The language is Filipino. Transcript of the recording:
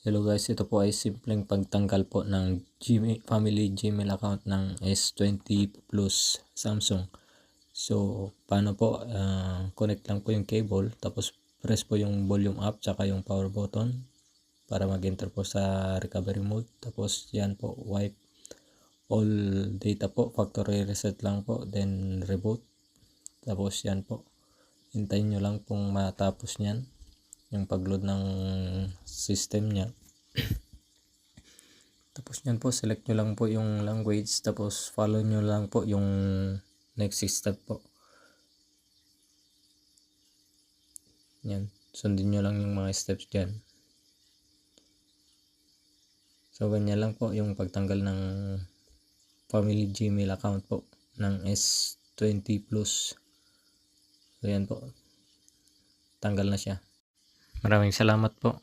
Hello guys, ito po ay simpleng pagtanggal po ng family Gmail account ng S20 Plus Samsung. So, paano po? Connect lang po yung cable, tapos press po yung volume up tsaka yung power button para mag-enter po sa recovery mode. Tapos yan po, wipe all data po, factory reset lang po, then reboot. Tapos yan po, hintayin nyo lang pong matapos nyan yung pagload ng system nya. Tapos nyan po, select nyo lang po yung language, tapos follow nyo lang po yung next step po. Yan, sundin nyo lang yung mga steps dyan. So ganyan lang po yung pagtanggal ng family Gmail account po ng S20 Plus. So yan po, tanggal na siya. Maraming salamat po.